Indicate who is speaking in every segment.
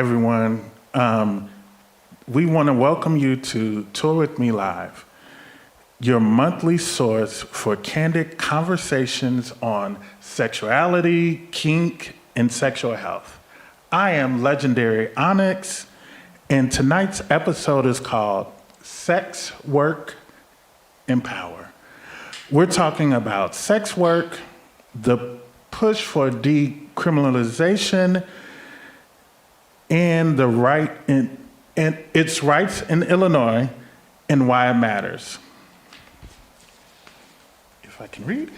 Speaker 1: everyone. We want to welcome you to Tour With Me Live, your monthly source for candid conversations on sexuality, kink, and sexual health. I am legendary Onyx, and tonight's episode is called Sex, Work, and Power. We're talking about sex work, the push for decriminalization, and its rights in Illinois, and why it matters. If I can read.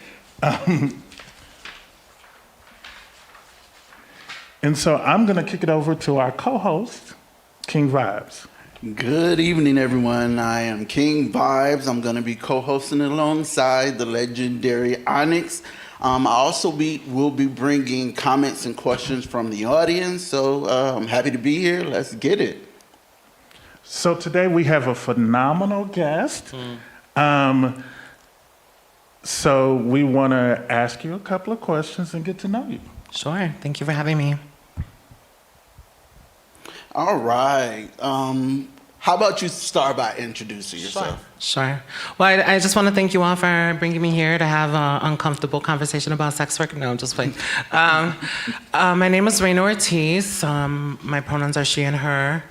Speaker 1: And so I'm going to kick it over to our co-host, King Vibes.
Speaker 2: Good evening, everyone. I am King Vibes. I'm going to be co-hosting alongside the legendary Onyx. I also will be bringing comments and questions from the audience, so I'm happy to be here. Let's get it.
Speaker 1: So today we have a phenomenal guest. So we want to ask you a couple of questions and get to know you.
Speaker 3: Sure. Thank you for having me.
Speaker 2: All right. How about you start by introducing yourself?
Speaker 3: Sure. Well, I just want to thank you all for bringing me here to have an uncomfortable conversation about sex work. No, I'm just playing. My name is Raina Ortiz. My pronouns are she and her.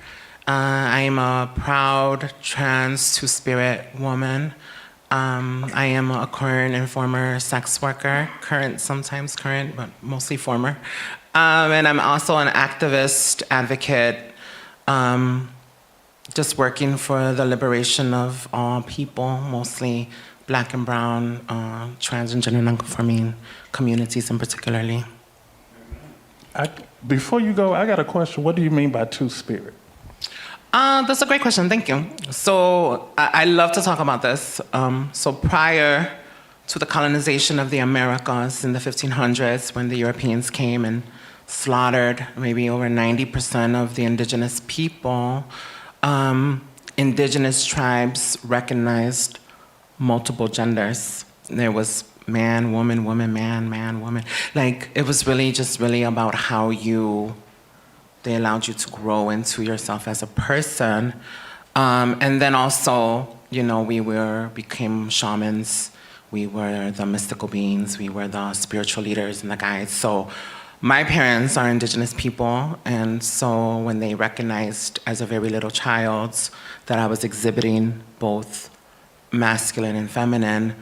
Speaker 3: I am a proud trans two-spirit woman. I am a current and former sex worker. Sometimes current, but mostly former. And I'm also an activist, advocate, just working for the liberation of all people, mostly Black and brown, trans and gender nonconforming communities in particularly.
Speaker 1: Before you go, I got a question. What do you mean by two-spirit?
Speaker 3: That's a great question, thank you. So I love to talk about this. So prior to the colonization of the Americas in the 1500s, when the Europeans came and slaughtered maybe over 90% of the indigenous people, indigenous tribes recognized multiple genders. There was man, woman, woman, man, man, woman. Like, it was really about how they allowed you to grow into yourself as a person. And then also, we became shamans. We were the mystical beings. We were the spiritual leaders and the guides. So my parents are indigenous people. And so when they recognized as a very little child that I was exhibiting both masculine and feminine,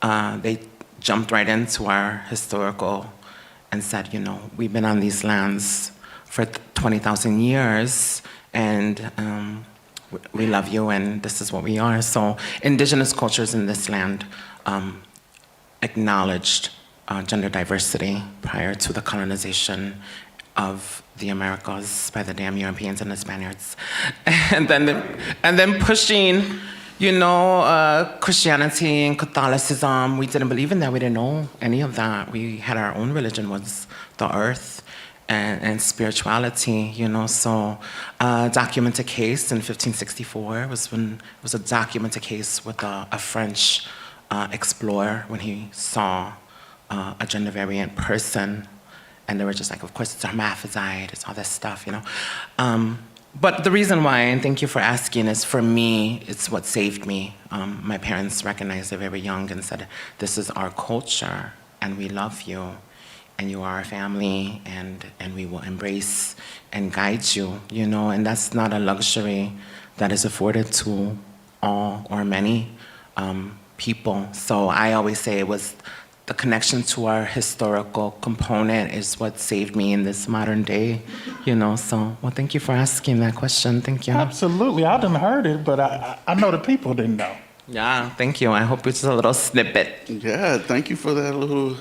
Speaker 3: they jumped right into our historical and said, we've been on these lands for 20,000 years, and we love you, and this is what we are. So indigenous cultures in this land acknowledged gender diversity prior to the colonization of the Americas by the damn Europeans and the Spaniards. And then pushing, Christianity and Catholicism. We didn't believe in that. We didn't know any of that. We had our own religion, was the earth. And spirituality, So a documented case in 1564 was a documented case with a French explorer when he saw a gender variant person, and they were just like, of course it's a hermaphrodite, it's all this stuff, But the reason why, and thank you for asking, is for me, it's what saved me. My parents recognized it very young and said, this is our culture, and we love you. And you are our family, and we will embrace and guide you, and that's not a luxury that is afforded to all or many people. So I always say it was the connection to our historical component is what saved me in this modern day, So, well, thank you for asking that question. Thank you.
Speaker 1: Absolutely. I done heard it, but I know the people didn't know.
Speaker 3: Yeah, thank you. I hope it's a little snippet.
Speaker 2: Yeah, thank you for that little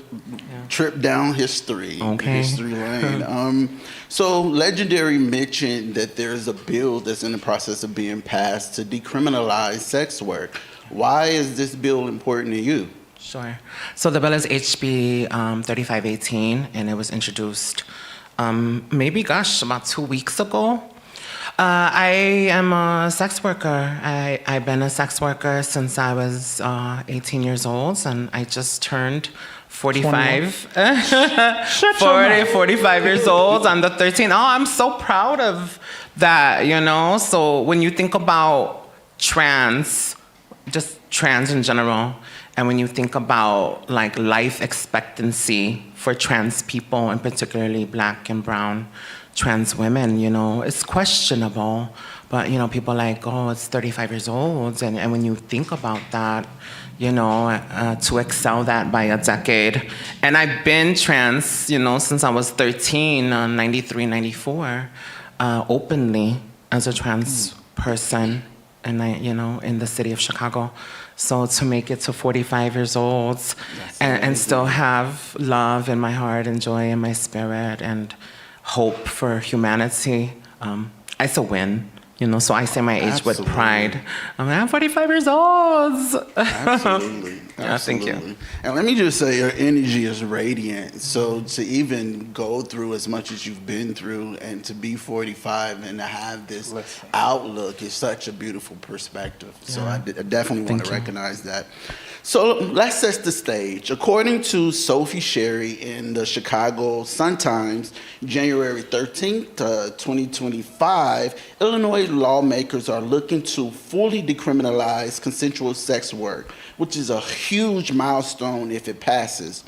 Speaker 2: trip down history lane. So Legendary mentioned that there's a bill that's in the process of being passed to decriminalize sex work. Why is this bill important to you?
Speaker 3: Sure. So the bill is HB 3518, and it was introduced about 2 weeks ago. I am a sex worker. I've been a sex worker since I was 18 years old, and I just turned 45, 45 years old on the 13th. Oh, I'm so proud of that, you know? So when you think about trans, just trans in general, and when you think about like life expectancy for trans people, and particularly Black and brown trans women, you know, it's questionable. But, you know, people are like, oh, it's 35 years old. And when you think about that, you know, to excel that by a decade. And I've been trans, you know, since I was 13, 93, 94, openly as a trans person, and you know, in the city of Chicago. So to make it to 45 years old and still have love in my heart and joy in my spirit and hope for humanity, it's a win. You know, so I say my age with pride. I'm 45 years old.
Speaker 2: Absolutely.
Speaker 3: Yeah, thank you.
Speaker 2: And let me just say, your energy is radiant. So to even go through as much as you've been through and to be 45 and to have this outlook is such a beautiful perspective. So I definitely want to recognize that. So let's set the stage. According to Sophie Sherry in the Chicago Sun-Times, January 13th, 2025, Illinois lawmakers are looking to fully decriminalize consensual sex work, which is a huge milestone if it passes.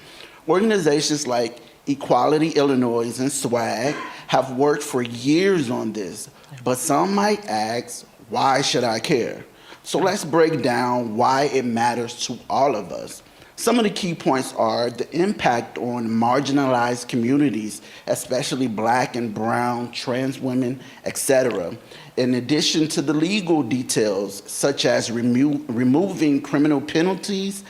Speaker 2: Organizations like Equality Illinois and SWAG have worked for years on this, but some might ask, why should I care? So let's break down why it matters to all of us. Some of the key points are the impact on marginalized communities, especially Black and brown, trans women, etc. In addition to the legal details, such as removing criminal penalties,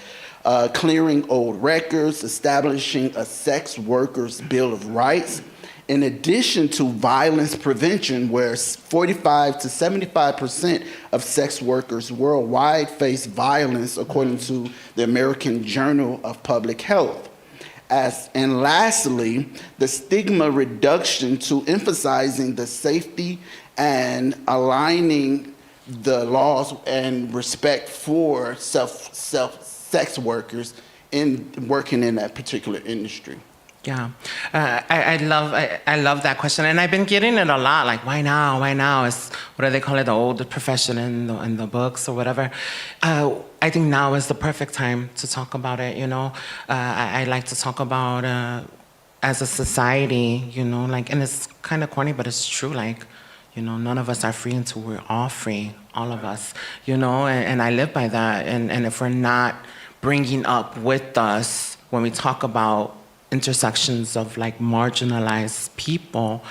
Speaker 2: clearing old records, establishing a sex workers' bill of rights, in addition to violence prevention, where 45 to 75% of sex workers worldwide face violence, according to the American Journal of Public Health. And lastly, the stigma reduction to emphasizing the safety and aligning the laws and respect for sex workers in working in that particular industry.
Speaker 3: Yeah, I love that question, and I've been getting it a lot. Like, why now? Why now? It's what do they call it? The old profession in the books or whatever. I think now is the perfect time to talk about it. You know, I like to talk about as a society. You know, like, and it's kind of corny, but it's true. Like, you know, none of us are free until we're all free. All of us. You know, and I live by that. And if we're not bringing up with us when we talk about intersections of like marginalized people,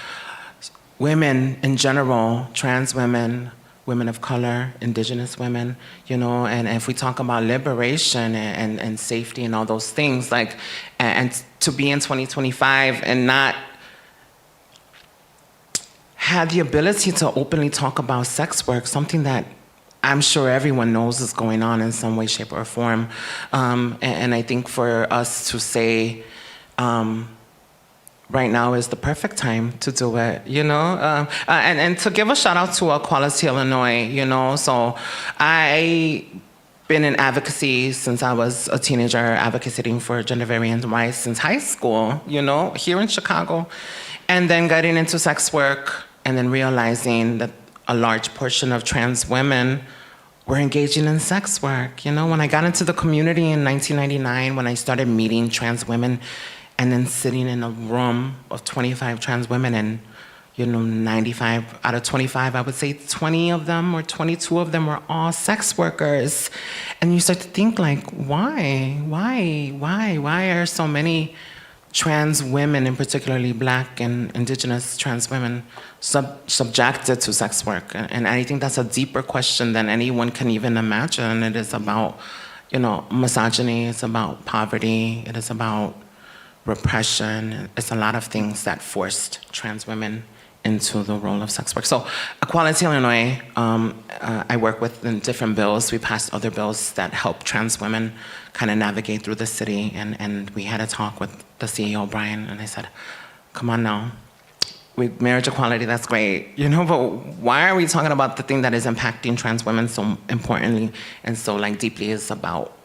Speaker 3: women in general, trans women, women of color, indigenous women, you know, and if we talk about liberation and safety and all those things, like, and to be in 2025 and not have the ability to openly talk about sex work, something that I'm sure everyone knows is going on in some way, shape, or form. And I think for us to say, right now is the perfect time to do it, you know? And to give a shout out to Equality Illinois, you know? So I've been in advocacy since I was a teenager, advocating for gender variant rights since high school, you know, here in Chicago. And then getting into sex work and then realizing that a large portion of trans women were engaging in sex work. You know, when I got into the community in 1999, when I started meeting trans women, and then sitting in a room of 25 trans women, and, you know, 95 out of 25, I would say 20 of them or 22 of them were all sex workers. And you start to think, like, why are so many trans women, and particularly Black and indigenous trans women, subjected to sex work? And I think that's a deeper question than anyone can even imagine. It is about, you know, misogyny, it's about poverty, it is about repression. It's a lot of things that forced trans women into the role of sex work. So Equality Illinois, I work with in different bills. We passed other bills that help trans women kind of navigate through the city. And we had a talk with the CEO, Brian, and I said, come on now. Marriage equality, that's great, you know, but why are we talking about the thing that is impacting trans women so importantly and so like deeply is about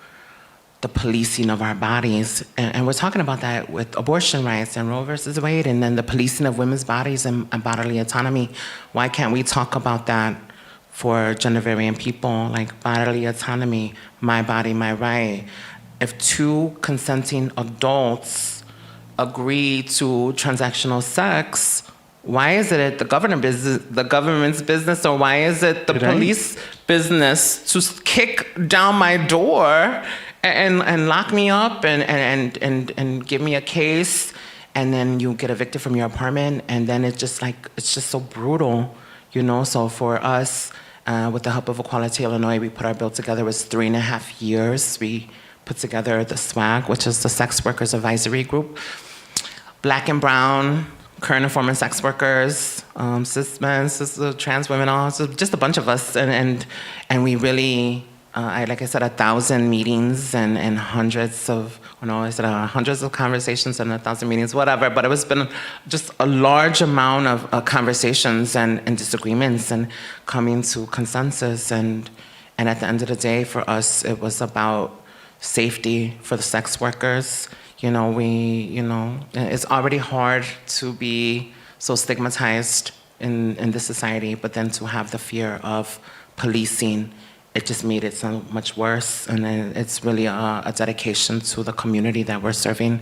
Speaker 3: the policing of our bodies. And we're talking about that with abortion rights and Roe versus Wade, and then the policing of women's bodies and bodily autonomy. Why can't we talk about that for gender variant people, like bodily autonomy, my body, my right? If two consenting adults agree to transactional sex, why is it the government's business, or why is it the police business to kick down my door and lock me up and give me a case, and then you get evicted from your apartment, and then it's just so brutal, you know? So for us, with the help of Equality Illinois, we put our bill together. It was 3.5 years. We put together the SWAG, which is the Sex Workers Advisory Group. Black and brown, current and former sex workers, cis men, cis trans women, also just a bunch of us, and we really, like I said, 1,000 meetings and hundreds of conversations and 1,000 meetings, whatever. But it's been just a large amount of conversations and disagreements and coming to consensus. And at the end of the day, for us, it was about safety for the sex workers. It's already hard to be so stigmatized in this society, but then to have the fear of policing, it just made it so much worse. And it's really a dedication to the community that we're serving.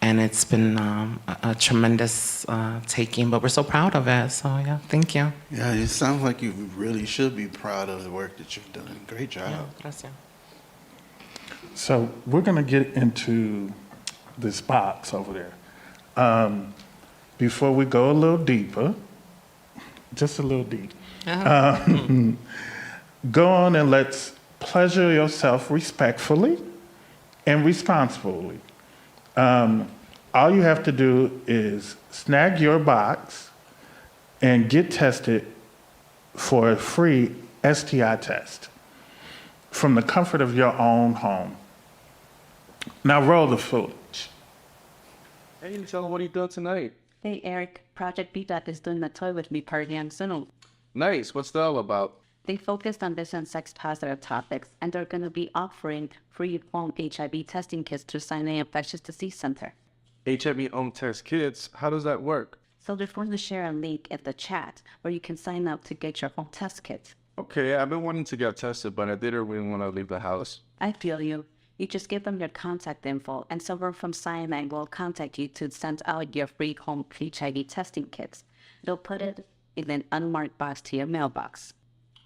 Speaker 3: And it's been a tremendous taking, but we're so proud of it. So yeah, thank you.
Speaker 2: Yeah, it sounds like you really should be proud of the work that you've done. Great job.
Speaker 3: Yeah, gracias.
Speaker 1: So we're going to get into this box over there. Before we go a little deeper, just a little deep, go on and let's pleasure yourself respectfully and responsibly. All you have to do is snag your box and get tested for a free STI test from the comfort of your own home. Now roll the footage.
Speaker 4: Hey, Michelle, what are you doing tonight?
Speaker 5: Hey, Eric. Project BDAC is doing a Toy With Me party on Zoom.
Speaker 4: Nice. What's that all about?
Speaker 5: They focused on this and sex-positive topics, and they're going to be offering free home HIV testing kits through Sinai Infectious Disease Center.
Speaker 4: HIV home test kits. How does that work?
Speaker 5: So they're going to share a link in the chat where you can sign up to get your home test kit.
Speaker 4: Okay, I've been wanting to get tested, but I didn't really want to leave the house.
Speaker 5: I feel you. You just give them your contact info, and someone from Sinai will contact you to send out your free home HIV testing kits. They'll put it in an unmarked box to your mailbox.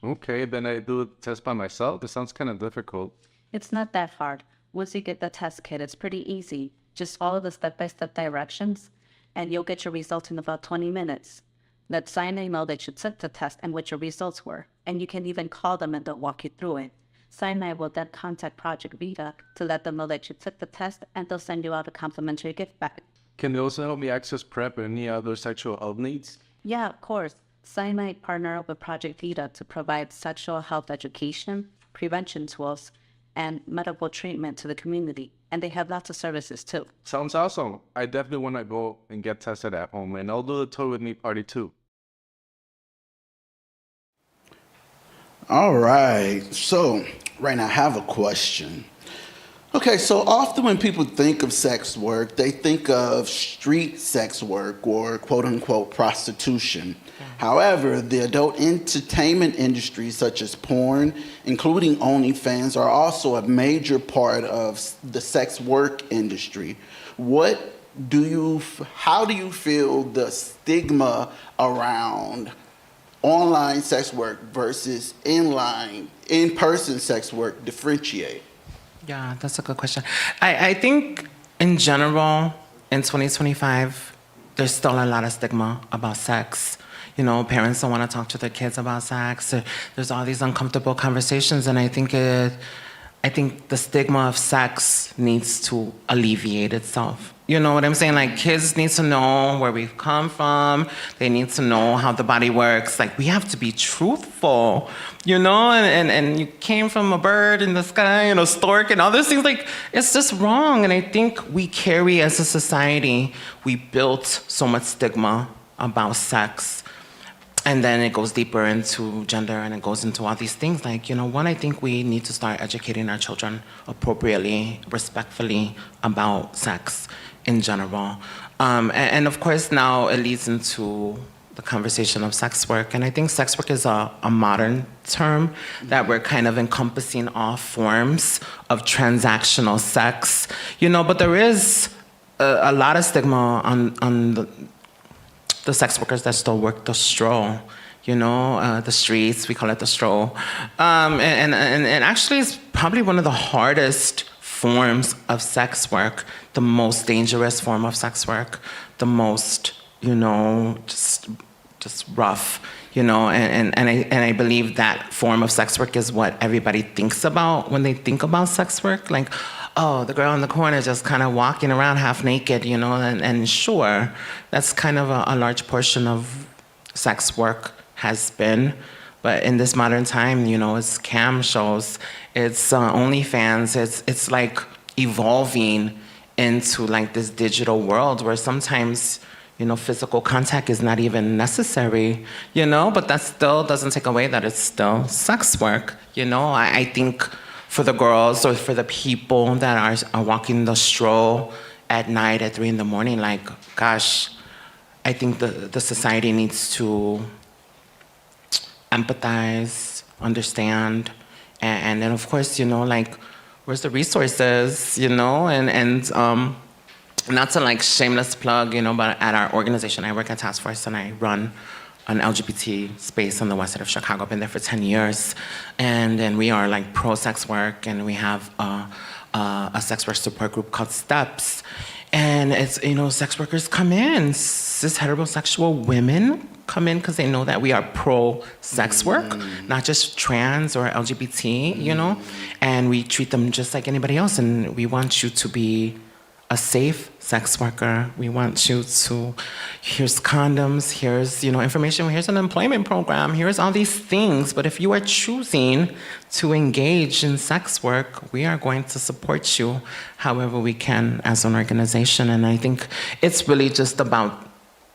Speaker 4: Okay, then I do the test by myself? This sounds kind of difficult.
Speaker 5: It's not that hard. Once you get the test kit, it's pretty easy. Just follow the step-by-step directions, and you'll get your results in about 20 minutes. Let Sinai know that you took the test and what your results were, and you can even call them and they'll walk you through it. Sinai will then contact Project Vita to let them know that you took the test, and they'll send you out a complimentary gift bag.
Speaker 4: Can they also help me access PrEP and any other sexual health needs?
Speaker 5: Yeah, of course. Sinai partner up with Project Vita to provide sexual health education, prevention tools, and medical treatment to the community. And they have lots of services too.
Speaker 4: Sounds awesome. I definitely want to go and get tested at home, and I'll do the Toy With Me party too.
Speaker 2: All right. So, right now, I have a question. Okay, so often when people think of sex work, they think of street sex work or quote-unquote prostitution. However, the adult entertainment industry, such as porn, including OnlyFans, are also a major part of the sex work industry. How do you feel the stigma around online sex work versus in-person sex work differentiate?
Speaker 3: Yeah, that's a good question. I think in general, in 2025, there's still a lot of stigma about sex. You know, parents don't want to talk to their kids about sex. There's all these uncomfortable conversations, and I think the stigma of sex needs to alleviate itself. You know what I'm saying? Like, kids need to know where we've come from. They need to know how the body works. Like, we have to be truthful, you know? And you came from a bird in the sky and a stork and all those things. Like, it's just wrong. And I think we carry, as a society, we built so much stigma about sex. and then it goes deeper into gender, and it goes into all these things. Like, one, I think we need to start educating our children appropriately, respectfully about sex in general. And of course, now it leads into the conversation of sex work. And I think sex work is a modern term that we're kind of encompassing all forms of transactional sex, but there is a lot of stigma on the sex workers that still work the stroll, the streets, we call it the stroll. And actually it's probably one of the hardest forms of sex work, the most dangerous form of sex work, the most, just rough, and I believe that form of sex work is what everybody thinks about when they think about sex work. Like, oh, the girl in the corner just kind of walking around half naked, and sure, that's kind of a large portion of sex work has been. But in this modern time, it's cam shows, it's OnlyFans, it's like evolving into like this digital world where sometimes, physical contact is not even necessary, but that still doesn't take away that it's still sex work, I think for the girls or for the people that are walking the stroll at night at 3 a.m, like, gosh, I think the society needs to empathize, understand, and then of course, like, where's the resources, and not to like shameless plug, but at our organization, I work at Task Force and I run an LGBT space on the west side of Chicago. I've been there for 10 years. And then we are like pro-sex work, and we have a sex work support group called STEPS. And it's, sex workers come in, cis heterosexual women come in because they know that we are pro-sex work, not just trans or LGBT, and we treat them just like anybody else. And we want you to be a safe sex worker. We want you to, here's condoms, here's, information, here's an employment program, here's all these things. But if you are choosing to engage in sex work, we are going to support you however we can as an organization. And I think it's really just about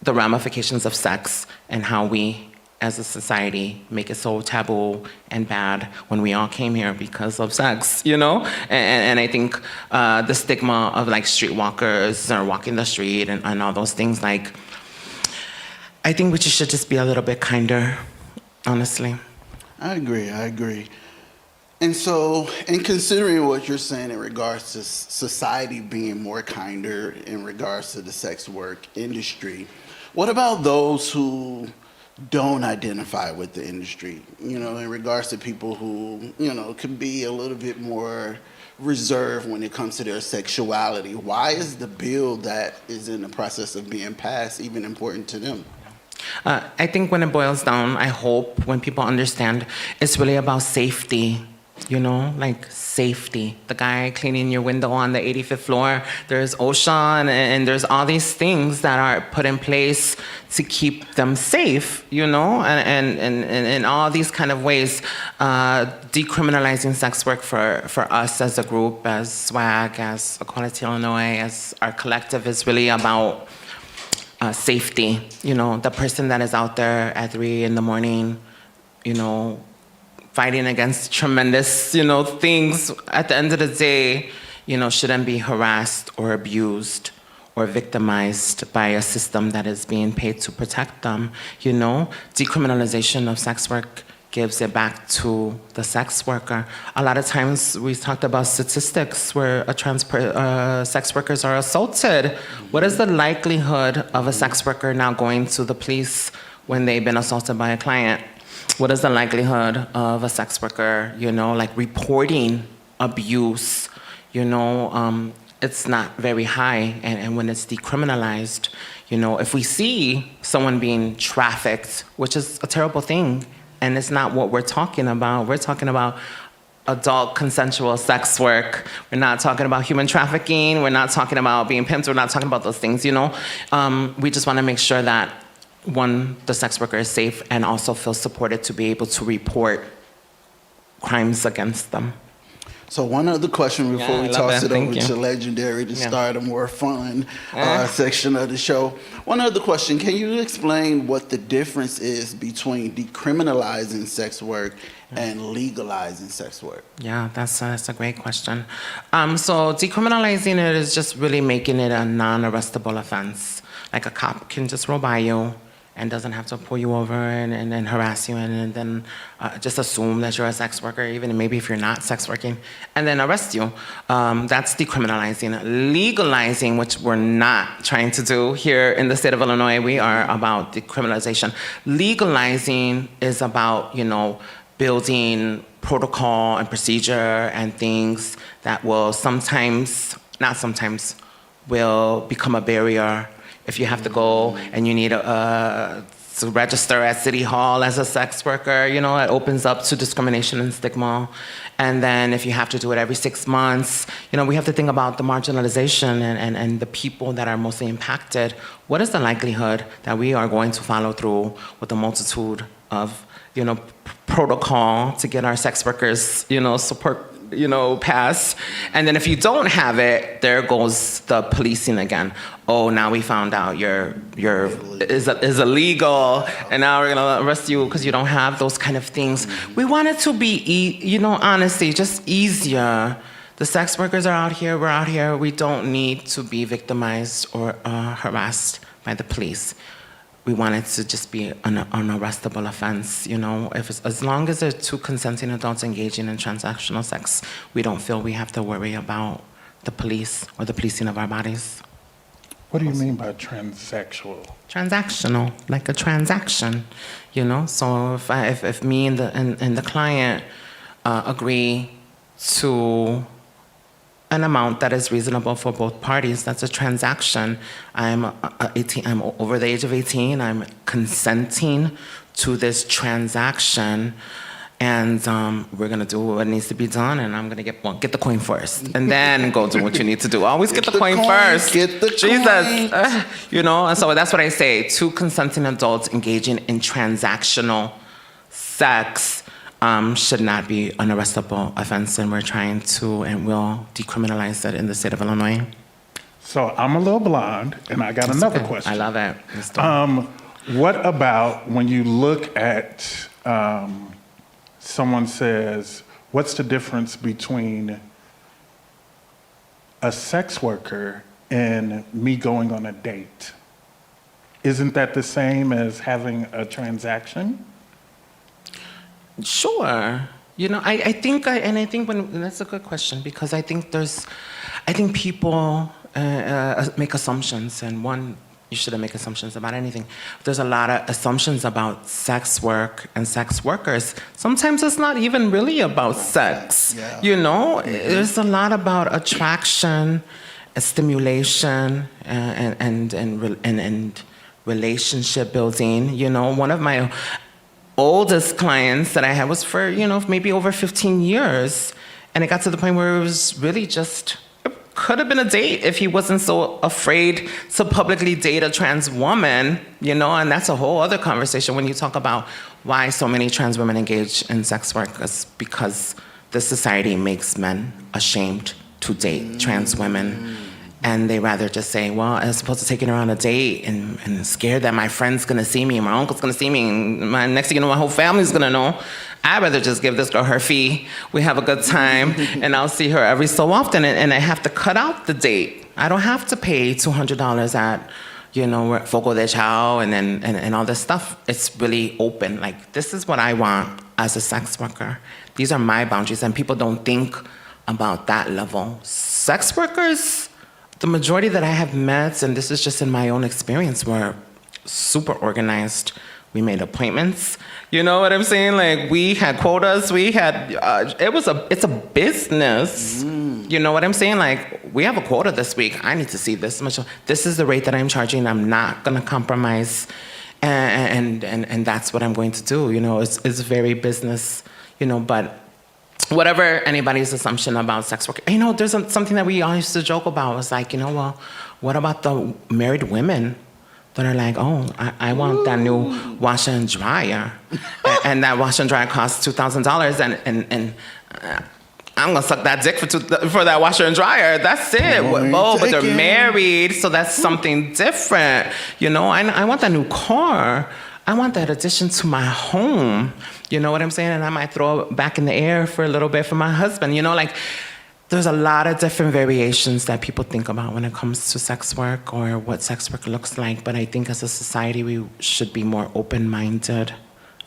Speaker 3: the ramifications of sex and how we as a society make it so taboo and bad when we all came here because of sex, And I think the stigma of like streetwalkers or walking the street and all those things, like, I think we should just be a little bit kinder, honestly.
Speaker 2: I agree. And so, in considering what you're saying in regards to society being more kinder in regards to the sex work industry, what about those who don't identify with the industry, in regards to people who, could be a little bit more reserved when it comes to their sexuality? Why is the bill that is in the process of being passed even important to them?
Speaker 3: I think when it boils down, I hope when people understand, it's really about safety. Like safety. The guy cleaning your window on the 85th floor, there's OSHA and there's all these things that are put in place to keep them safe, and in all these kind of ways, decriminalizing sex work for us as a group, as SWAG, as Equality Illinois, as our collective is really about safety. The person that is out there at 3 a.m, fighting against tremendous, things, at the end of the day, shouldn't be harassed or abused or victimized by a system that is being paid to protect them, Decriminalization of sex work gives it back to the sex worker. A lot of times we talked about statistics where sex workers are assaulted. What is the likelihood of a sex worker now going to the police when they've been assaulted by a client? What is the likelihood of a sex worker, like reporting abuse? It's not very high. And when it's decriminalized, if we see someone being trafficked, which is a terrible thing, and it's not what we're talking about. We're talking about adult consensual sex work. We're not talking about human trafficking. We're not talking about being pimped. We're not talking about those things, We just want to make sure that, one, the sex worker is safe and also feels supported to be able to report crimes against them.
Speaker 2: So one other question before
Speaker 3: Yeah,
Speaker 2: we
Speaker 3: I love
Speaker 2: toss
Speaker 3: that.
Speaker 2: it over
Speaker 3: Thank you.
Speaker 2: to Legendary to
Speaker 3: Yeah.
Speaker 2: start a more fun section of the show. One other question. Can you explain what the difference is between decriminalizing sex work and legalizing sex work?
Speaker 3: Yeah, that's a great question. So decriminalizing it is just really making it a non-arrestable offense. Like a cop can just roll by you and doesn't have to pull you over and then harass you and then just assume that you're a sex worker, even maybe if you're not sex working, and then arrest you. That's decriminalizing. Legalizing, which we're not trying to do here in the state of Illinois, we are about decriminalization. Legalizing is about, building protocol and procedure and things that will not sometimes, will become a barrier. If you have to go and you need to register at City Hall as a sex worker, it opens up to discrimination and stigma. And then if you have to do it every 6 months, we have to think about the marginalization and the people that are mostly impacted. What is the likelihood that we are going to follow through with a multitude of, protocol to get our sex workers, support, pass. And then if you don't have it, there goes the policing again. Oh, now we found out is illegal, and now we're gonna arrest you because you don't have those kind of things. We want it to be, honestly, just easier. The sex workers are out here, we're out here. We don't need to be victimized or harassed by the police. We want it to just be an unarrestable offense, as long as there are two consenting adults engaging in transactional sex, we don't feel we have to worry about the police or the policing of our bodies.
Speaker 1: What do you mean by transsexual?
Speaker 3: Transactional, like a transaction, So if me and the client agree to an amount that is reasonable for both parties, that's a transaction. I'm 18. I'm over the age of 18. I'm consenting to this transaction, and we're gonna do what needs to be done. And I'm gonna get the coin first, and then go do what you need to do. Always get the coin first.
Speaker 2: Get the
Speaker 3: Jesus,
Speaker 2: coin.
Speaker 3: And so that's what I say. Two consenting adults engaging in transactional sex should not be an arrestable offense, and we're trying to and will decriminalize it in the state of Illinois.
Speaker 1: So I'm a little blonde, and I got another question.
Speaker 3: I love it.
Speaker 1: What about when you look at someone says, what's the difference between a sex worker and me going on a date? Isn't that the same as having a transaction?
Speaker 3: Sure. I think that's a good question, because I think people make assumptions, and you shouldn't make assumptions about anything. There's a lot of assumptions about sex work and sex workers. Sometimes it's not even really about sex.
Speaker 2: Yeah.
Speaker 3: There's a lot about attraction, stimulation, and relationship building. One of my oldest clients that I had was for, maybe over 15 years. And it got to the point where it was really just, it could have been a date if he wasn't so afraid to publicly date a trans woman, and that's a whole other conversation when you talk about why so many trans women engage in sex work. It's because the society makes men ashamed to date trans women. And they rather just say, well, I'm supposed to take her on a date and scared that my friend's gonna see me, my uncle's gonna see me, and next thing you know, my whole family's gonna know. I'd rather just give this girl her fee. We have a good time, and I'll see her every so often, and I have to cut out the date. I don't have to pay $200 at, Fogo de Chao and all this stuff. It's really open. Like, this is what I want as a sex worker. These are my boundaries, and people don't think about that level. Sex workers, the majority that I have met, and this is just in my own experience, were super organized. We made appointments. You know what I'm saying? Like, we had quotas. We had, it's a business. You know what I'm saying? Like, we have a quota this week. I need to see this much. This is the rate that I'm charging. I'm not gonna compromise. And that's what I'm going to do. It's very business, but whatever anybody's assumption about sex work, there's something that we all used to joke about. It's like, well, what about the married women that are like, oh, I want that new washer and dryer, and that washer and dryer costs $2,000, and I'm gonna suck that dick for that washer and dryer. That's it. But they're married, so that's something different. You know, I want that new car. I want that addition to my home. You know what I'm saying? And I might throw it back in the air for a little bit for my husband. You know, like, there's a lot of different variations that people think about when it comes to sex work or what sex work looks like. But I think as a society, we should be more open-minded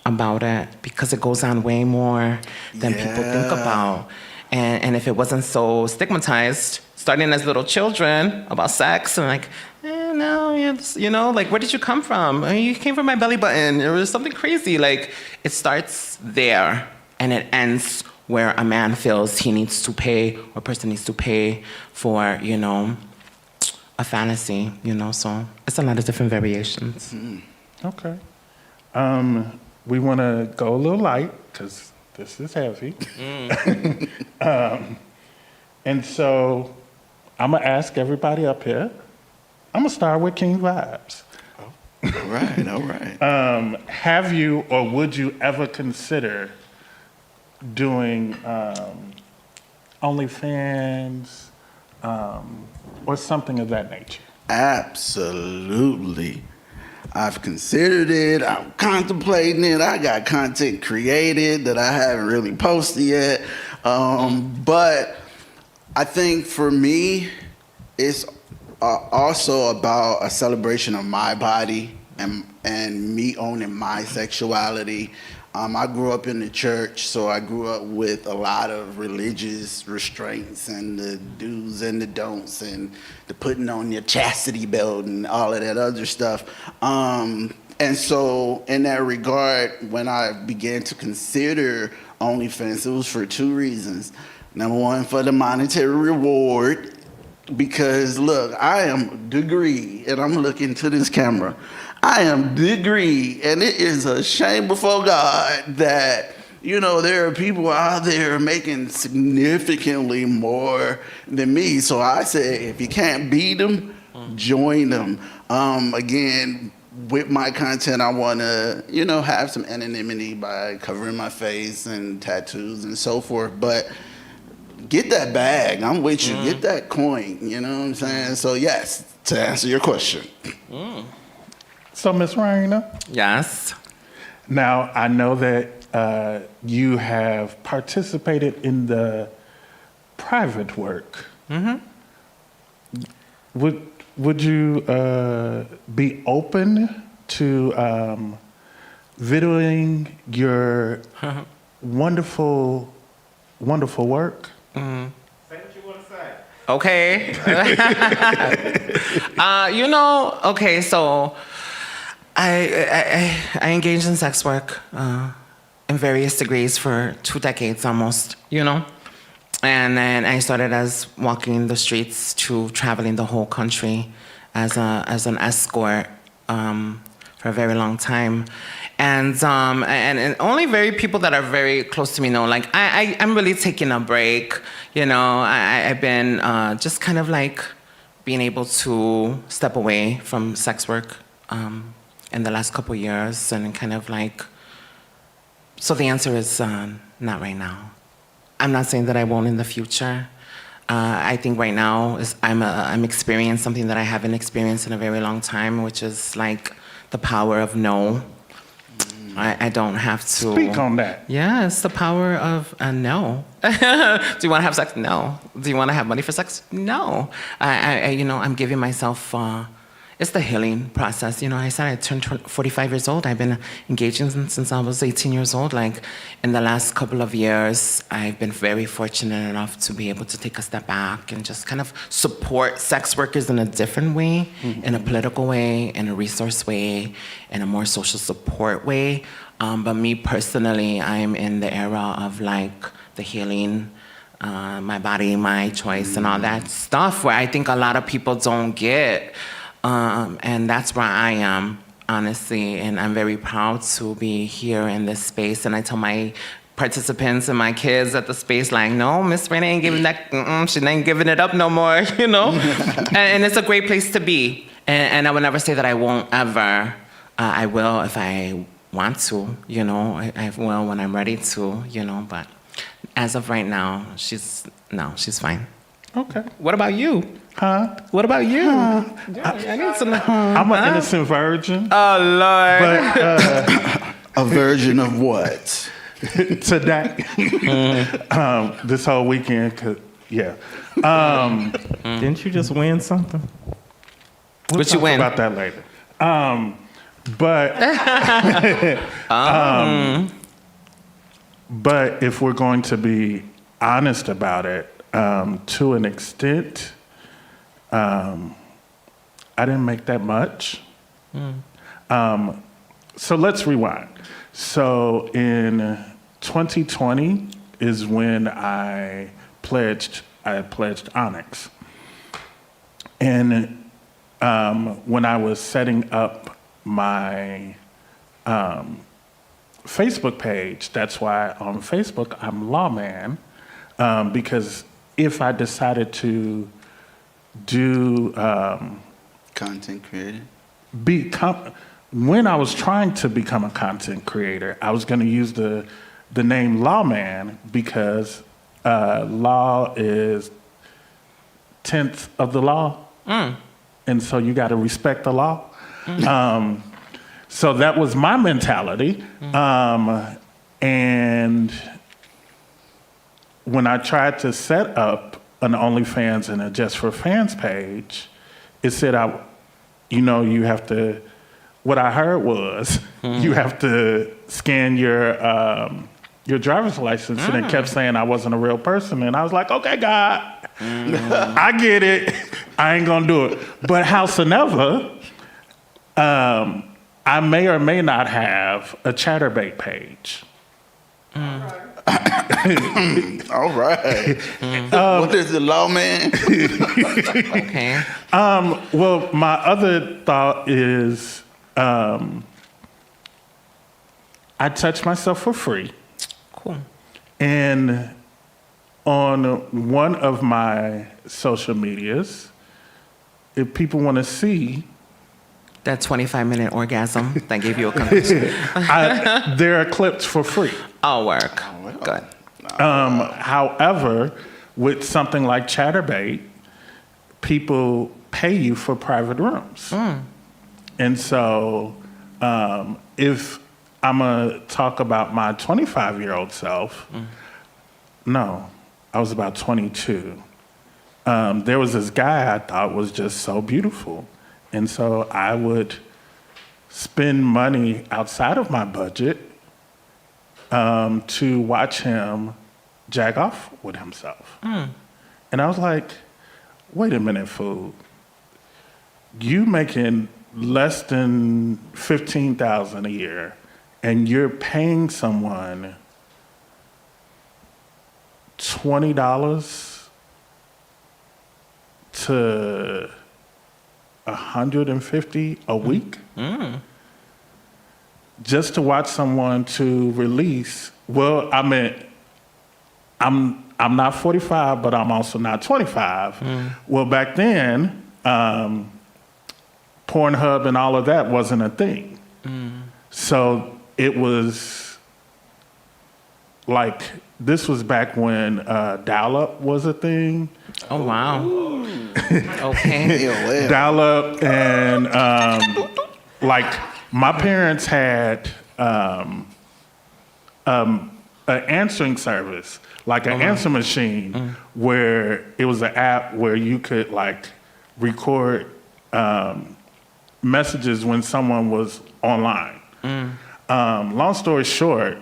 Speaker 3: about it because it goes on way more than people think about. And if it wasn't so stigmatized, starting as little children about sex and like, no, you know, like, where did you come from? You came from my belly button. It was something crazy. Like, it starts there and it ends where a man feels he needs to pay or a person needs to pay for, you know, a fantasy, you know, so it's a lot of different variations.
Speaker 1: Okay. We want to go a little light because this is heavy. And so I'm going to ask everybody up here. I'm going to start with King Vibes.
Speaker 2: All right.
Speaker 1: Have you or would you ever consider doing OnlyFans or something of that nature?
Speaker 2: Absolutely. I've considered it. I'm contemplating it. I got content created that I haven't really posted yet. But I think for me, it's also about a celebration of my body and me owning my sexuality. I grew up in the church, so I grew up with a lot of religious restraints and the do's and the don'ts and the putting on your chastity belt and all of that other stuff. And so in that regard, when I began to consider OnlyFans, it was for two reasons. Number one, for the monetary reward, because look, I am degree, and I'm looking to this camera. I am degree, and it is a shame before God that, you know, there are people out there making significantly more than me. So I say, if you can't beat them, join them. Again, with my content, I want to, you know, have some anonymity by covering my face and tattoos and so forth. But get that bag. I'm with you. Get that coin. You know what I'm saying? So yes, to answer your question.
Speaker 1: So, Ms. Raina?
Speaker 3: Yes.
Speaker 1: Now, I know that you have participated in the private work. Would you be open to videoing your wonderful work?
Speaker 4: Say what you want to say.
Speaker 3: Okay. You know, okay, so I engaged in sex work in various degrees for 2 decades almost, you know? And then I started as walking the streets to traveling the whole country as an escort for a very long time. And only very people that are very close to me know, like, I'm really taking a break, you know? I've been just kind of like being able to step away from sex work in the last couple years and kind of like, so the answer is not right now. I'm not saying that I won't in the future. I think right now I'm experiencing something that I haven't experienced in a very long time, which is like the power of no. I don't have to.
Speaker 1: Speak on that.
Speaker 3: Yeah, it's the power of no. Do you want to have sex? No. Do you want to have money for sex? No. You know, I'm giving myself. It's the healing process. You know, I said I turned 45 years old. I've been engaging since I was 18 years old. Like, in the last couple of years, I've been very fortunate enough to be able to take a step back and just kind of support sex workers in a different way, in a political way, in a resource way, in a more social support way. But me personally, I'm in the era of like the healing, my body, my choice, and all that stuff where I think a lot of people don't get. And that's where I am, honestly, and I'm very proud to be here in this space. And I tell my participants and my kids at the space, like, no, Miss Raina ain't giving that, she ain't giving it up no more, you know? and it's a great place to be. And I will never say that I won't ever. I will if I want to, you know? I will when I'm ready to, you know? But As of right now, she's fine.
Speaker 1: Okay.
Speaker 3: What about you?
Speaker 1: Huh?
Speaker 3: What about you? Yeah, I need to know.
Speaker 1: I'm an innocent virgin.
Speaker 3: Oh, Lord.
Speaker 1: But
Speaker 2: A version of what?
Speaker 1: today, this whole weekend, yeah.
Speaker 6: Didn't you just win something?
Speaker 1: We'll
Speaker 3: What you
Speaker 1: talk
Speaker 3: win?
Speaker 1: about that later. But but if we're going to be honest about it, to an extent, I didn't make that much. So let's rewind. So in 2020 is when I pledged Onyx. And when I was setting up my Facebook page, that's why on Facebook I'm Lawman, because if I decided to do
Speaker 2: Content creator.
Speaker 1: when I was trying to become a content creator, I was going to use the name Lawman because law is 10th of the law. And so you got to respect the law. So that was my mentality. And when I tried to set up an OnlyFans and a Just for Fans page, it said, you have to, what I heard was, you have to scan your driver's license. And it kept saying I wasn't a real person. And I was like, okay, God, I get it. I ain't gonna do it. But howsoever, I may or may not have a Chatterbait page.
Speaker 2: All right. What is the Lawman?
Speaker 3: Okay.
Speaker 1: Well, my other thought is I touch myself for free.
Speaker 3: Cool.
Speaker 1: And on one of my social medias, if people want to see,
Speaker 3: That 25-minute orgasm that gave you a conviction.
Speaker 1: there are clips for free.
Speaker 3: Oh, work. Good.
Speaker 1: However, with something like Chatterbait, people pay you for private rooms. And so if I'm going to talk about my 25-year-old self, no, I was about 22. There was this guy I thought was just so beautiful. And so I would spend money outside of my budget to watch him jack off with himself. And I was like, wait a minute, fool. You making less than $15,000 a year, and you're paying someone $20 to $150 a week just to watch someone to release. Well, I mean, I'm not 45, but I'm also not 25. Well, back then, Pornhub and all of that wasn't a thing. So it was like, this was back when dial-up was a thing.
Speaker 3: Oh, wow. Okay.
Speaker 1: Dial-up and like my parents had an answering service, like an answer machine, where it was an app where you could like record messages when someone was online. Long story short,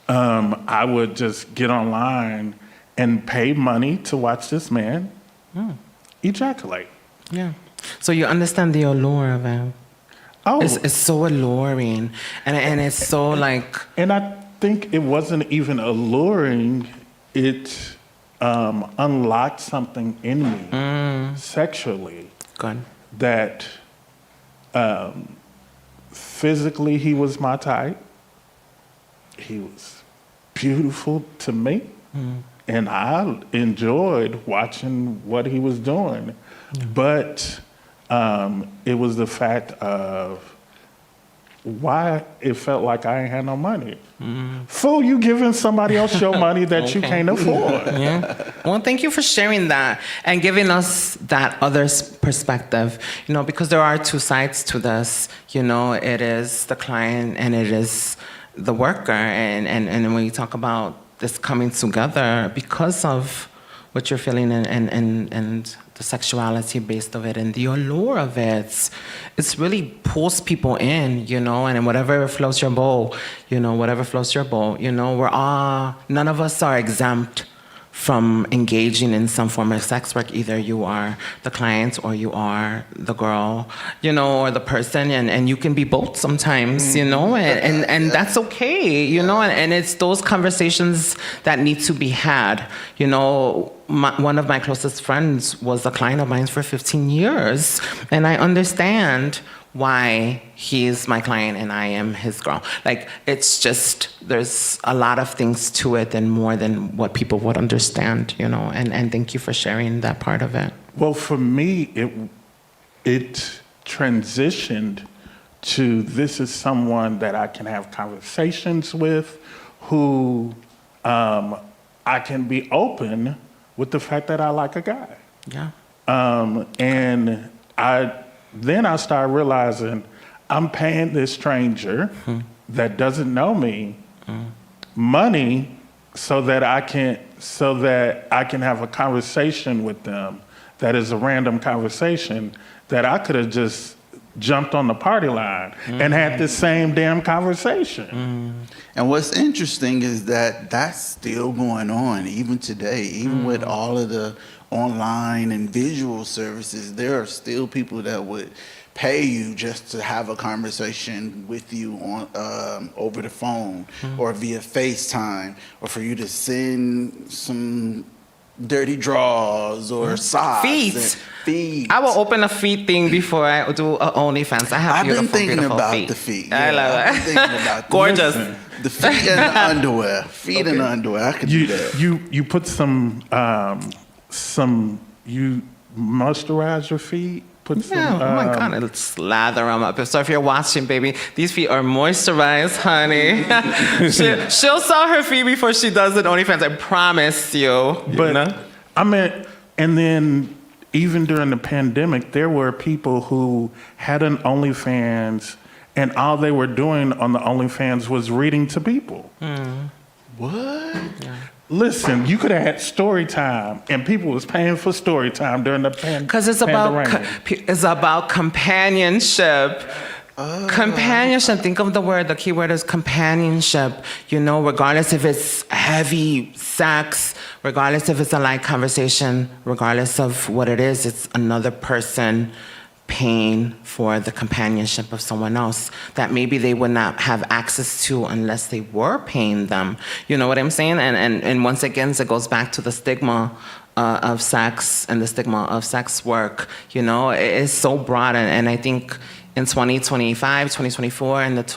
Speaker 1: I would just get online and pay money to watch this man ejaculate.
Speaker 3: Yeah. So you understand the allure of it.
Speaker 1: Oh,
Speaker 3: It's so alluring. And it's so like...
Speaker 1: and I think it wasn't even alluring. It unlocked something in me sexually
Speaker 3: Good.
Speaker 1: that physically he was my type. He was beautiful to me. And I enjoyed watching what he was doing. But it was the fact of why it felt like I ain't had no money. Fool, you giving somebody else your money that you
Speaker 3: Okay.
Speaker 1: can't afford.
Speaker 3: Yeah. Well, thank you for sharing that and giving us that other perspective, because there are two sides to this. It is the client and it is the worker. And when you talk about this coming together because of what you're feeling and the sexuality based of it and the allure of it, it's really pulls people in, and whatever floats your boat, we're all, none of us are exempt from engaging in some form of sex work. Either you are the client or you are the girl, or the person, and you can be both sometimes, and that's okay, and it's those conversations that need to be had. One of my closest friends was a client of mine for 15 years, and I understand why he's my client and I am his girl. Like, it's just, there's a lot of things to it and more than what people would understand, and thank you for sharing that part of it.
Speaker 1: Well, for me, it transitioned to this is someone that I can have conversations with, who I can be open with the fact that I like a guy.
Speaker 3: Yeah.
Speaker 1: And then I started realizing I'm paying this stranger that doesn't know me money so that I can have a conversation with them that is a random conversation that I could have just jumped on the party line and had the same damn conversation.
Speaker 2: And what's interesting is that that's still going on even today, even with all of the online and visual services. There are still people that would pay you just to have a conversation with you on over the phone or via FaceTime, or for you to send some dirty drawers or socks. Feet.
Speaker 3: I will open a feet thing before I do a OnlyFans.
Speaker 2: I've been thinking
Speaker 3: beautiful
Speaker 2: about
Speaker 3: feet.
Speaker 2: the feet.
Speaker 3: I love it.
Speaker 2: I've been thinking about
Speaker 3: Gorgeous.
Speaker 2: The feet and the underwear. Feet and the underwear. I could do that.
Speaker 1: You put some you moisturize your feet. Put some.
Speaker 3: Yeah, oh my God, it'll slather them up. So if you're watching, baby, these feet are moisturized, honey. she'll sell her feet before she does it OnlyFans. I promise you.
Speaker 1: But I mean, and then even during the pandemic, there were people who had an OnlyFans, and all they were doing on the OnlyFans was reading to people.
Speaker 2: What?
Speaker 3: Yeah.
Speaker 1: Listen, you could have had story time, and people was paying for story time during the pandemic.
Speaker 3: Because it's about companionship. Companionship. Think of the key word is companionship. Regardless if it's heavy sex, regardless if it's a light conversation, regardless of what it is, it's another person paying for the companionship of someone else that maybe they would not have access to unless they were paying them. You know what I'm saying? And once again, it goes back to the stigma of sex and the stigma of sex work. It is so broad, and I think in 2025, 2024, and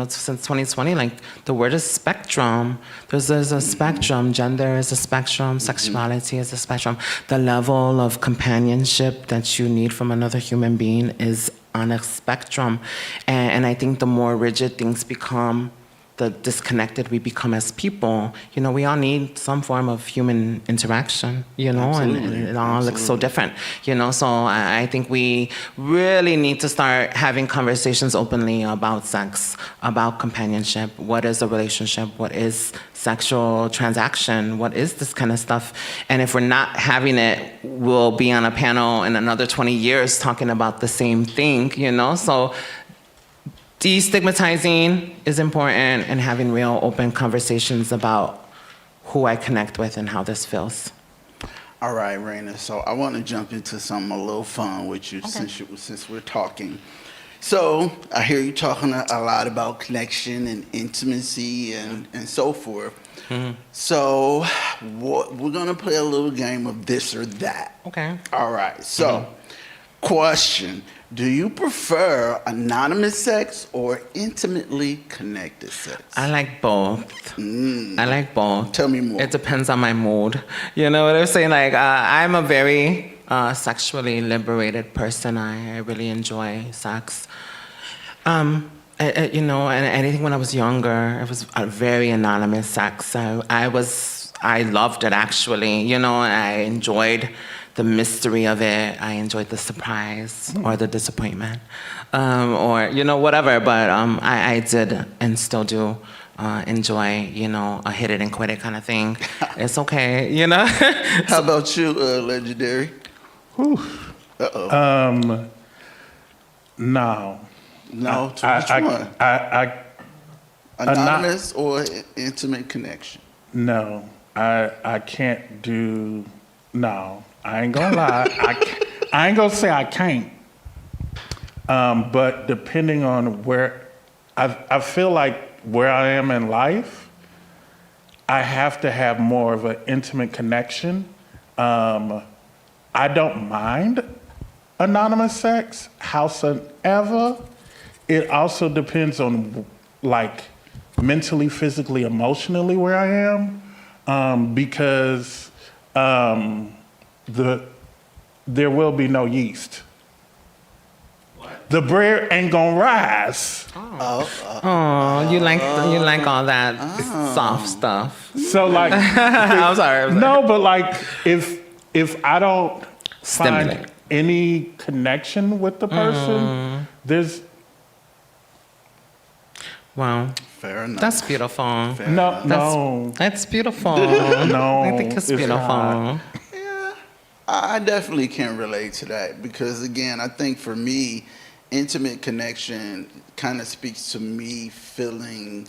Speaker 3: since 2020, like, the word is spectrum. There's a spectrum. Gender is a spectrum. Sexuality is a spectrum. The level of companionship that you need from another human being is on a spectrum. And I think the more rigid things become, the disconnected we become as people. We all need some form of human interaction, and it all looks so different, So I think we really need to start having conversations openly about sex, about companionship. What is a relationship? What is sexual transaction? What is this kind of stuff? And if we're not having it, we'll be on a panel in another 20 years talking about the same thing, So destigmatizing is important, and having real open conversations about who I connect with and how this feels.
Speaker 2: All right, Raina. So I want to jump into something a little fun with you, since we're talking. So I hear you talking a lot about connection and intimacy and so forth. So we're going to play a little game of this or that.
Speaker 3: Okay.
Speaker 2: All right. So question. Do you prefer anonymous sex or intimately connected sex?
Speaker 3: I like both. I like both.
Speaker 2: Tell me more.
Speaker 3: It depends on my mood. You know what I'm saying? Like, I'm a very sexually liberated person. I really enjoy sex. You know, and anything when I was younger, it was a very anonymous sex. I loved it actually. You know, I enjoyed the mystery of it. I enjoyed the surprise or the disappointment, or you know, whatever. But I did and still do enjoy, you know, a hit it and quit it kind of thing. It's okay, you know.
Speaker 2: How about you, Legendary?
Speaker 1: Whew.
Speaker 2: Uh-oh.
Speaker 1: No.
Speaker 2: No, to which one? Anonymous or intimate connection?
Speaker 1: No, I can't do. No, I ain't gonna lie. I ain't gonna say I can't. But depending on where, I feel like where I am in life, I have to have more of an intimate connection. I don't mind anonymous sex, howsoever. It also depends on like mentally, physically, emotionally where I am, because there will be no yeast. The bread ain't gonna rise.
Speaker 3: Oh, you like all that soft stuff.
Speaker 1: So like,
Speaker 3: I'm sorry.
Speaker 1: no, but like if I don't
Speaker 3: Stimulate.
Speaker 1: find any connection with the person, there's
Speaker 3: Wow,
Speaker 2: Fair enough.
Speaker 3: that's beautiful.
Speaker 1: no.
Speaker 3: That's beautiful.
Speaker 1: No,
Speaker 3: I think it's
Speaker 1: it's
Speaker 3: beautiful.
Speaker 1: not.
Speaker 2: Yeah, I definitely can relate to that because, again, I think for me, intimate connection kind of speaks to me feeling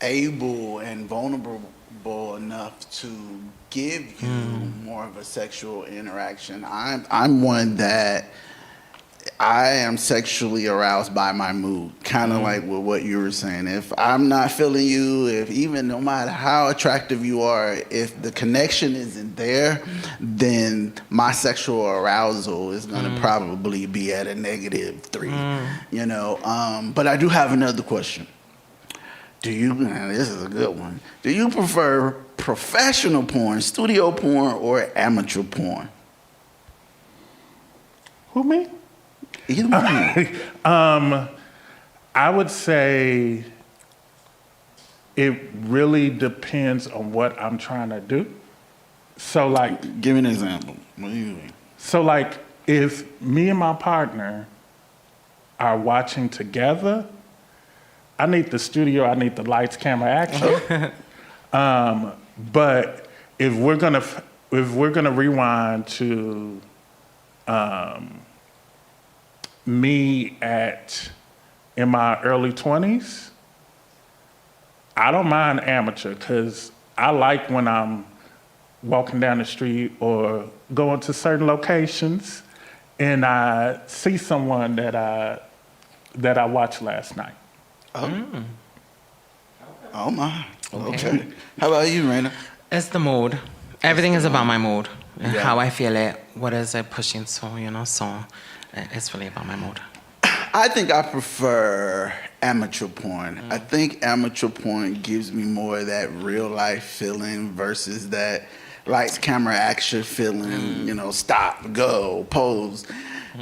Speaker 2: able and vulnerable enough to give you more of a sexual interaction. I'm one that I am sexually aroused by my mood, kind of like with what you were saying. If I'm not feeling you, if even no matter how attractive you are, if the connection isn't there, then my sexual arousal is going to probably be at a -3, you know. But I do have another question. This is a good one. Do you prefer professional porn, studio porn, or amateur porn?
Speaker 1: Who, me?
Speaker 2: Either one.
Speaker 1: I would say it really depends on what I'm trying to do. So like,
Speaker 2: Give me an example. What do you mean?
Speaker 1: so like if me and my partner are watching together, I need the studio, I need the lights, camera, action. But if we're gonna rewind to me in my early 20s, I don't mind amateur because I like when I'm walking down the street or going to certain locations and I see someone that I watched last night.
Speaker 2: Oh my. Okay. How about you, Raina?
Speaker 3: It's the mood. Everything is about my mood and
Speaker 2: Yeah.
Speaker 3: how I feel it. What is it pushing to, you know? So it's really about my mood.
Speaker 2: I think I prefer amateur porn. I think amateur porn gives me more of that real life feeling versus that lights, camera, action feeling, you know, stop, go, pose.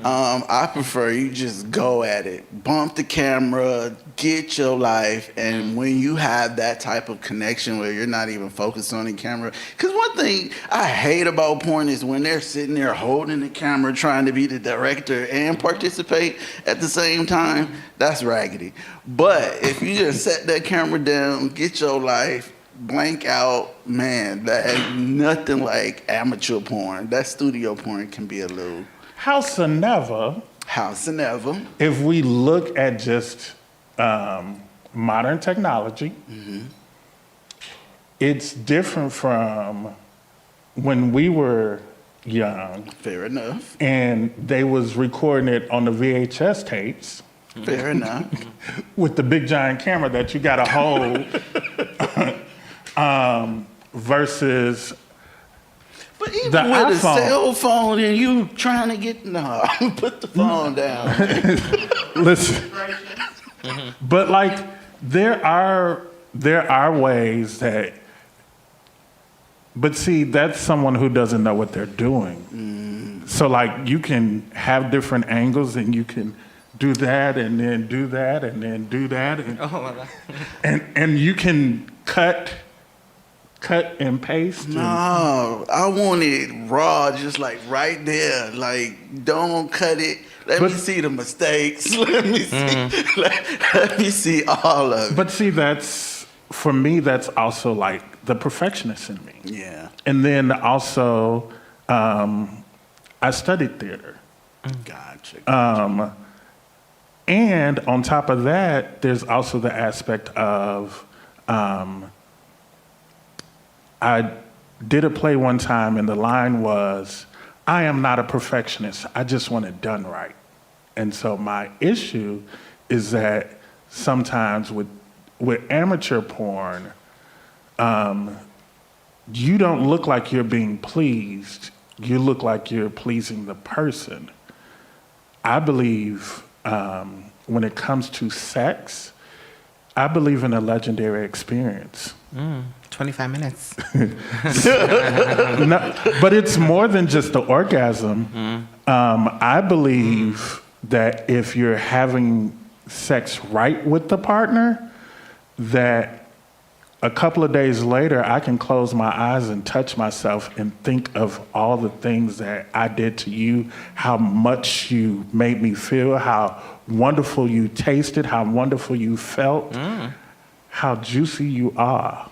Speaker 2: I prefer you just go at it, bump the camera, get your life, and when you have that type of connection where you're not even focused on the camera. Because one thing I hate about porn is when they're sitting there holding the camera, trying to be the director and participate at the same time. That's raggedy. But if you just set that camera down, get your life, blank out, man, that ain't nothing like amateur porn. That studio porn can be a little
Speaker 1: Howsoever,
Speaker 2: if
Speaker 1: we look at just modern technology, it's different from when we were young
Speaker 2: Fair enough.
Speaker 1: and they was recording it on the VHS tapes
Speaker 2: Fair enough.
Speaker 1: with the big giant camera that you gotta hold versus
Speaker 2: But even
Speaker 1: the
Speaker 2: with a
Speaker 1: iPhone.
Speaker 2: cell phone and you trying to get put the phone down.
Speaker 1: Listen, but like there are ways that, but see, that's someone who doesn't know what they're doing. So like you can have different angles and you can do that, and then do that, and then do that, and
Speaker 3: Oh, well,
Speaker 1: and you can cut and paste. and-
Speaker 2: No, I want it raw, just like right there. Like, don't cut it. Let me
Speaker 1: But-
Speaker 2: see the mistakes. Let me see. Let me see all of it.
Speaker 1: But see, that's for me. That's also like the perfectionist in me.
Speaker 2: Yeah,
Speaker 1: And then also, I studied theater.
Speaker 2: gotcha.
Speaker 1: And on top of that, there's also the aspect of I did a play one time, and the line was, I am not a perfectionist. I just want it done right. And so my issue is that sometimes with amateur porn, you don't look like you're being pleased. You look like you're pleasing the person. I believe when it comes to sex, I believe in a legendary experience.
Speaker 3: 25 minutes.
Speaker 1: No, but it's more than just the orgasm. I believe that if you're having sex right with the partner, that a couple of days later, I can close my eyes and touch myself and think of all the things that I did to you, how much you made me feel, how wonderful you tasted, how wonderful you felt, how juicy you are.